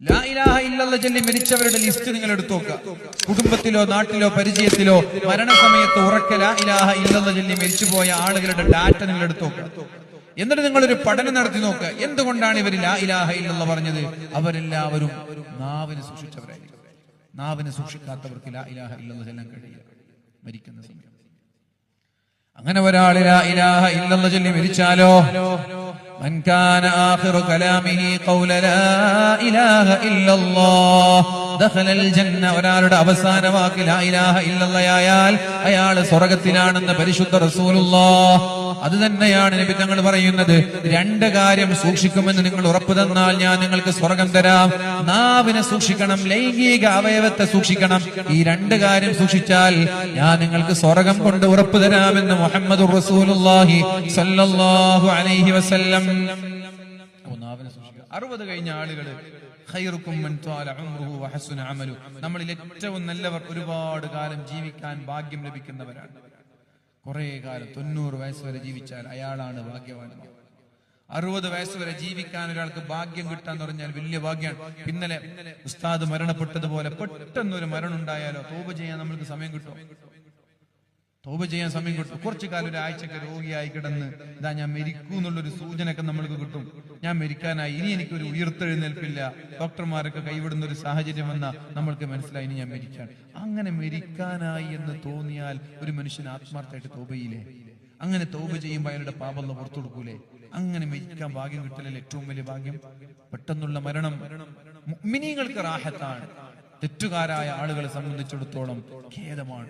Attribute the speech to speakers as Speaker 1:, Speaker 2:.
Speaker 1: ലാ ഇലാഹ ഇല്ലല്ലാഹ് ചൊല്ലി മരിച്ചവരുടെ ലിസ്റ്റ് നിങ്ങൾ എടുത്തു നോക്കുക. കുടുംബത്തിലോ നാട്ടിലോ പരിചയത്തിലോ മരണസമയത്ത് ഉറക്കെ ലാ ഇലാഹ ഇല്ലല്ലാഹ് ചൊല്ലി മരിച്ചുപോയ ആളുകളുടെ ഡാറ്റ നിങ്ങൾ എടുത്തു നോക്കുക. എന്നിട്ട് നിങ്ങളൊരു പഠനം നടത്തി നോക്കുക. എന്തുകൊണ്ടാണ് ഇവർ ലാ ഇലാഹ ഇല്ലല്ലാഹ് പറഞ്ഞത്? അവരെല്ലാവരും നാവിനെ സൂക്ഷിച്ചവരായിരിക്കും. നാവിനെ സൂക്ഷിക്കാത്തവർക്ക് ലാ ഇലാഹ ഇല്ലല്ലാഹ് ചൊല്ലാൻ കഴിയില്ല മരിക്കുന്ന സമയം. അങ്ങനെ ഒരാൾ ലാ ഇലാഹ ഇല്ലല്ലാഹ് ചൊല്ലി മരിച്ചാലോ, من كان آخر كلامه قول لا إله إلا الله دخل الجنة. ഒരാളുടെ അവസാന വാക്ക് ലാ ഇലാഹ ഇല്ലല്ലാഹ് ആയാൽ അയാൾ സ്വർഗ്ഗത്തിലാണെന്ന് പരിശുദ്ധ റസൂലുള്ളാഹ്. അത് തന്നെയാണ് നബി തങ്ങൾ പറയുന്നത്. രണ്ട് കാര്യം സൂക്ഷിക്കുമെന്ന് നിങ്ങൾ ഉറപ്പ് തന്നാൽ ഞാൻ നിങ്ങൾക്ക് സ്വർഗം തരാം. നാവിനെ സൂക്ഷിക്കണം, ലൈംഗിക അവയവത്തെ സൂക്ഷിക്കണം. ഈ രണ്ട് കാര്യം സൂക്ഷിച്ചാൽ ഞാൻ നിങ്ങൾക്ക് സ്വർഗം കൊണ്ട് ഉറപ്പ് തരാമെന്ന് മുഹമ്മദുർ റസൂലുള്ളാഹി സ്വല്ലല്ലാഹു അലൈഹി വസല്ലം. 60 കഴിഞ്ഞ ആളുകൾ ഖൈറുക്കും മൻ ത്വാല ഉംറുഹു വഹസുന അമലു. നമ്മളിൽ ഏറ്റവും നല്ലവർ ഒരുപാട് കാലം ജീവിക്കാൻ ഭാഗ്യം ലഭിക്കുന്നവരാണ്. കുറെ കാലം 90 വയസ്സ് വരെ ജീവിച്ചാൽ അയാളാണ് ഭാഗ്യവാൻ. 60 വയസ്സ് വരെ ജീവിക്കാൻ ഒരാൾക്ക് ഭാഗ്യം കിട്ടാന്ന് പറഞ്ഞാൽ വലിയ ഭാഗ്യമാണ്. ഇന്നലെ ഉസ്താദ് മരണപ്പെട്ടതുപോലെ പെട്ടെന്നൊരു മരണം ഉണ്ടായാലോ തൗബ ചെയ്യാൻ നമ്മൾക്ക് സമയം കിട്ടും. തൗബ ചെയ്യാൻ സമയം കിട്ടും. കുറച്ചു കാലം ഒരാഴ്ചക്ക് രോഗിയായി കിടന്ന് ഇതാ ഞാൻ മരിക്കൂ എന്നുള്ളൊരു സൂചനയൊക്കെ നമ്മൾക്ക് കിട്ടും. ഞാൻ മരിക്കാനായി, ഇനി എനിക്കൊരു ഉയർത്തെഴുന്നേൽപ്പില്ല, ഡോക്ടർമാരൊക്കെ കൈവിടുന്ന ഒരു സാഹചര്യം വന്നാൽ നമ്മൾക്ക് മനസ്സിലായി ഇനി ഞാൻ മരിക്കാൻ. അങ്ങനെ മരിക്കാനായി എന്ന് തോന്നിയാൽ ഒരു മനുഷ്യൻ ആത്മാർത്ഥമായിട്ട് തൗബ ചെയ്യില്ലേ? അങ്ങനെ തൗബ ചെയ്യുമ്പോൾ അയാളുടെ പാപം അല്ലാഹ് പുറത്തു കൊടുക്കൂലേ? അങ്ങനെ മരിക്കാൻ ഭാഗ്യം കിട്ടലല്ലേ ഏറ്റവും വലിയ ഭാഗ്യം. പെട്ടെന്നുള്ള മരണം മുഅ്മിനീങ്ങൾക്ക് റാഹത്താണ്. തെറ്റുകാരായ ആളുകളെ സംബന്ധിച്ചിടത്തോളം ഖേദമാണ്.